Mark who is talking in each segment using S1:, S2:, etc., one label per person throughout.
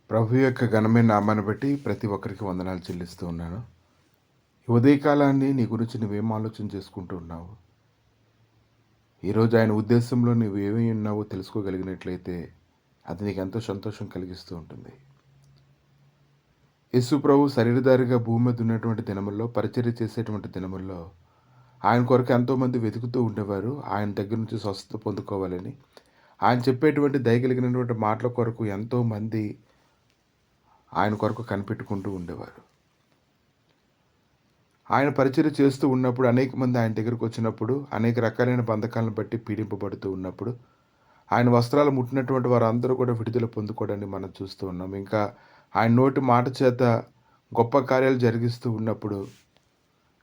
S1: ప్రభు యొక్క ఘనమైన నామాన్ని బట్టి ప్రతి ఒక్కరికి వందనాలు చెల్లిస్తూ ఉన్నాను. ఈ ఉదయకాలాన్ని నీ గురించి నువ్వేం ఆలోచన చేసుకుంటూ ఉన్నావు? ఈరోజు ఆయన ఉద్దేశంలో నువ్వు ఏమై ఉన్నావో తెలుసుకోగలిగినట్లయితే అది నీకు ఎంతో సంతోషం కలిగిస్తూ ఉంటుంది. యేసు ప్రభు శరీరధారిగా భూమి మీద ఉన్నటువంటి దినముల్లో, పరిచర్య చేసేటువంటి దినముల్లో ఆయన కొరకు ఎంతోమంది వెతుకుతూ ఉండేవారు. ఆయన దగ్గర నుంచి స్వస్థత పొందుకోవాలని. ఆయన చెప్పేటువంటి దయగలిగినటువంటి మాటల కొరకు ఎంతోమంది ఆయన కొరకు కనిపెట్టుకుంటూ ఉండేవారు. ఆయన పరిచర్య చేస్తూ ఉన్నప్పుడు అనేక మంది ఆయన దగ్గరకు వచ్చినప్పుడు, అనేక రకాలైన బంధకాలను బట్టి పీడింపబడుతూ ఉన్నప్పుడు, ఆయన వస్త్రాలు ముట్టినటువంటి వారందరూ కూడా విడుదల పొందుకోవడాన్ని మనం చూస్తూ ఉన్నాం. ఇంకా ఆయన నోటి మాట చేత గొప్ప కార్యాలు జరిగిస్తూ ఉన్నప్పుడు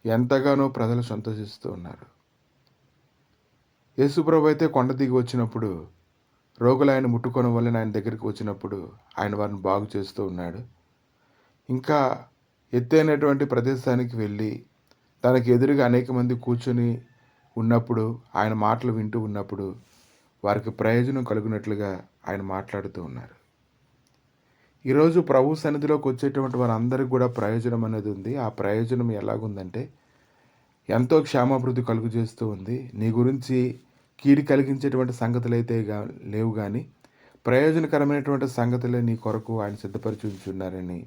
S1: ఎంతగానో ప్రజలు సంతోషిస్తూ ఉన్నారు. యేసుప్రభు అయితే కొండ దిగి వచ్చినప్పుడు, రోగులు ఆయన ముట్టుకోవడం వలన ఆయన దగ్గరికి వచ్చినప్పుడు ఆయన వారిని బాగు చేస్తూ ఉన్నాడు. ఇంకా ఎత్తైనటువంటి ప్రదేశానికి వెళ్ళి తనకి ఎదురుగా అనేక మంది కూర్చొని ఉన్నప్పుడు, ఆయన మాటలు వింటూ ఉన్నప్పుడు వారికి ప్రయోజనం కలుగునట్లుగా ఆయన మాట్లాడుతూ ఉన్నారు. ఈరోజు ప్రభు సన్నిధిలోకి వచ్చేటువంటి వారందరికీ కూడా ప్రయోజనం అనేది ఉంది. ఆ ప్రయోజనం ఎలాగుందంటే ఎంతో క్షేమాభివృద్ధి కలుగు చేస్తూ ఉంది. నీ గురించి కీడు కలిగించేటువంటి సంగతులు అయితే లేవు కానీ ప్రయోజనకరమైనటువంటి సంగతులే నీ కొరకు ఆయన సిద్ధపరిచి ఉంచున్నారని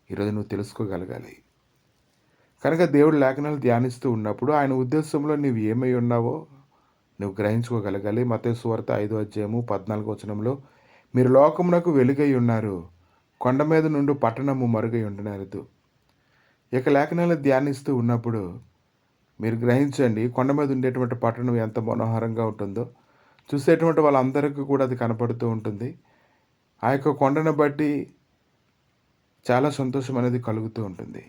S1: ఈరోజు నువ్వు తెలుసుకోగలగాలి. కనుక దేవుడు లేఖనాలు ధ్యానిస్తూ ఉన్నప్పుడు ఆయన ఉద్దేశంలో నీవు ఏమై ఉన్నావో నువ్వు గ్రహించుకోగలగాలి. మత్తయి సువార్త 5:14 మీరు లోకమునకు వెలుగై ఉన్నారు, కొండ మీద నుండి పట్టణము మరుగై ఉండనేరదు. ఇక లేఖనాలు ధ్యానిస్తూ ఉన్నప్పుడు మీరు గ్రహించండి, కొండ మీద ఉండేటువంటి పట్టణం ఎంత మనోహరంగా ఉంటుందో చూసేటువంటి వాళ్ళందరికీ కూడా అది కనపడుతూ ఉంటుంది. ఆ యొక్క కొండను బట్టి చాలా సంతోషం అనేది కలుగుతూ ఉంటుంది.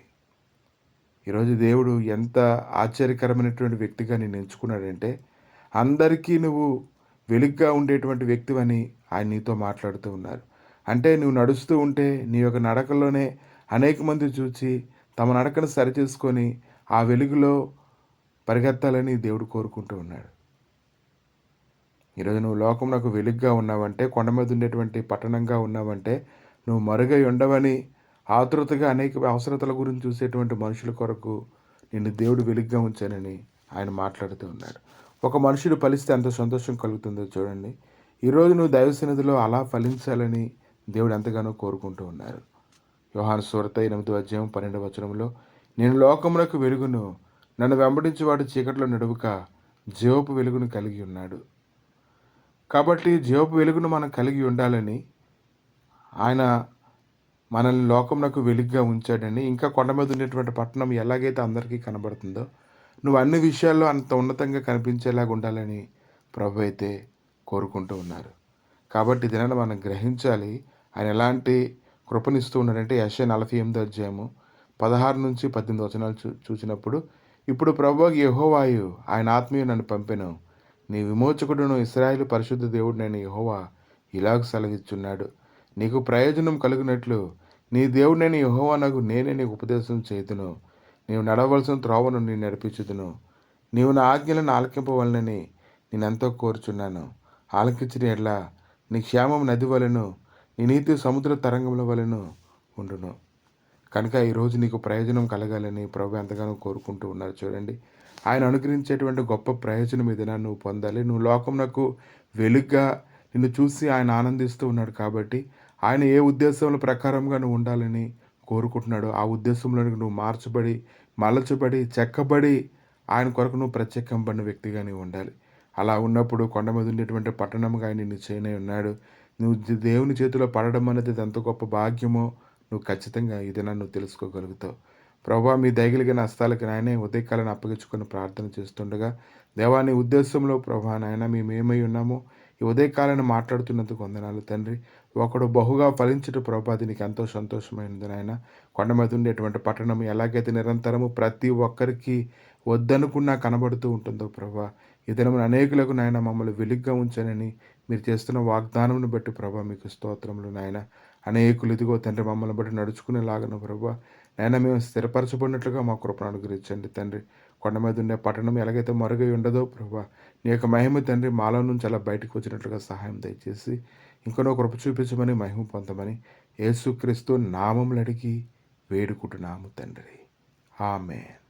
S1: ఈరోజు దేవుడు ఎంత ఆశ్చర్యకరమైనటువంటి వ్యక్తిగా నేను ఎంచుకున్నాడంటే, అందరికీ నువ్వు వెలుగ్గా ఉండేటువంటి వ్యక్తివని ఆయన నీతో మాట్లాడుతూ ఉన్నారు. అంటే నువ్వు నడుస్తూ ఉంటే నీ యొక్క నడకలోనే అనేక మంది చూచి తమ నడకను సరిచేసుకొని ఆ వెలుగులో పరిగెత్తాలని దేవుడు కోరుకుంటూ ఉన్నాడు. ఈరోజు నువ్వు లోకమునకు వెలుగ్గా ఉన్నావంటే, కొండ మీద ఉండేటువంటి పట్టణంగా ఉన్నావంటే నువ్వు మరుగై ఉండవని ఆతృతగా అనేక అవసరతల గురించి చూసేటువంటి మనుషుల కొరకు నిన్ను దేవుడు వెలుగ్గా ఉంచానని ఆయన మాట్లాడుతూ ఉన్నాడు. ఒక మనుషుడు ఫలిస్తే ఎంత సంతోషం కలుగుతుందో చూడండి. ఈరోజు నువ్వు దైవ సన్నిధిలో అలా ఫలించాలని దేవుడు ఎంతగానో కోరుకుంటూ ఉన్నారు. యోహాను సువార్త 8:12 నేను లోకమునకు వెలుగును, నన్ను వెంబడించేవాడు చీకట్లో నడువక జీవపు వెలుగును కలిగి ఉన్నాడు. కాబట్టి జీవపు వెలుగును మనం కలిగి ఉండాలని ఆయన మనల్ని లోకమునకు వెలుగుగా ఉంచాడని, ఇంకా కొండ మీద ఉండేటువంటి పట్టణం ఎలాగైతే అందరికీ కనబడుతుందో నువ్వు అన్ని విషయాల్లో అంత ఉన్నతంగా కనిపించేలాగా ఉండాలని ప్రభు అయితే కోరుకుంటూ ఉన్నారు. కాబట్టి దినాన్ని మనం గ్రహించాలి ఆయన ఎలాంటి కృపనిస్తూ ఉన్నాడంటే. యెషయా 48:16-18 చూసినప్పుడు, ఇప్పుడు ప్రభువు యెహోవాయు ఆయన ఆత్మీయు నన్ను పంపెను, నీ విమోచకుడును ఇశ్రాయేలు పరిశుద్ధ దేవుడినైన యెహోవా ఇలాగ సెలవిచ్చున్నాడు, నీకు ప్రయోజనం కలుగునట్లు నీ దేవుడినైన యెహోవానగు నేనే నీకు ఉపదేశం చేయుదును, నీవు నడవలసిన త్రోవను నేను నడిపించుదును, నీవు నా ఆజ్ఞలను ఆలకింపవలనని నేనెంతో కోరుచున్నాను. ఆలకించిన ఎడ్ల నీ క్షేమం నది వలెను, నీ నీతి సముద్ర తరంగముల వలెను ఉండును. కనుక ఈరోజు నీకు ప్రయోజనం కలగాలని ప్రభు ఎంతగానో కోరుకుంటూ ఉన్నారు. చూడండి, ఆయన అనుగ్రహించేటువంటి గొప్ప ప్రయోజనం ఏదైనా నువ్వు పొందాలి. నువ్వు లోకమునకు వెలుగ్గా నిన్ను చూసి ఆయన ఆనందిస్తూ ఉన్నాడు. కాబట్టి ఆయన ఏ ఉద్దేశంలో ప్రకారంగా నువ్వు ఉండాలని కోరుకుంటున్నాడో ఆ ఉద్దేశంలోనికి నువ్వు మార్చబడి, మలచబడి, చెక్కబడి ఆయన కొరకు నువ్వు ప్రత్యేకంపడిన వ్యక్తిగా నువ్వు ఉండాలి. అలా ఉన్నప్పుడు కొండ మీద ఉండేటువంటి పట్టణంగా ఆయన నిన్ను చేయనే ఉన్నాడు. నువ్వు దేవుని చేతిలో పడడం అనేది ఎంత గొప్ప భాగ్యమో నువ్వు ఖచ్చితంగా ఇదేనా నువ్వు తెలుసుకోగలుగుతావు. ప్రభువా, మీ దయగలిగిన హస్తాలకి నాయనే ఉదయకాలను అప్పగించుకొని ప్రార్థన చేస్తుండగా, దేవా నీ ఉద్దేశంలో ప్రభువా నాయన మేము ఏమై ఉన్నామో ఈ ఉదయకాలను మాట్లాడుతున్నందుకు వందనాలు తండ్రి. ఒకడు బహుగా ఫలించుట ప్రభా అది నీకు ఎంతో సంతోషమైనది నాయన. కొండ మీద ఉండేటువంటి పట్టణం ఎలాగైతే నిరంతరము ప్రతి ఒక్కరికి వద్దనుకున్నా కనబడుతూ ఉంటుందో ప్రభా, ఈ దినమున అనేకులకు నాయన మమ్మల్ని వెలుగ్గా ఉంచానని మీరు చేస్తున్న వాగ్దానమును బట్టి ప్రభా మీకు స్తోత్రములు నాయన. అనేకులు ఇదిగో తండ్రి మమ్మల్ని బట్టి నడుచుకునేలాగను ప్రభా నాయన మేము స్థిరపరచబడినట్లుగా మా కృపను అనుగ్రహించండి తండ్రి. కొండ మీద ఉండే పట్టణం ఎలాగైతే మరుగై ఉండదో ప్రభా, నీ యొక్క మహిమ తండ్రి మాలో నుంచి అలా బయటకు వచ్చినట్లుగా సహాయం దయచేసి ఇంకనో కృప చూపించమని, మహిమ పొందమని యేసుక్రీస్తు నామములు అడిగి వేడుకుంటున్నాము తండ్రి. ఆమేన్.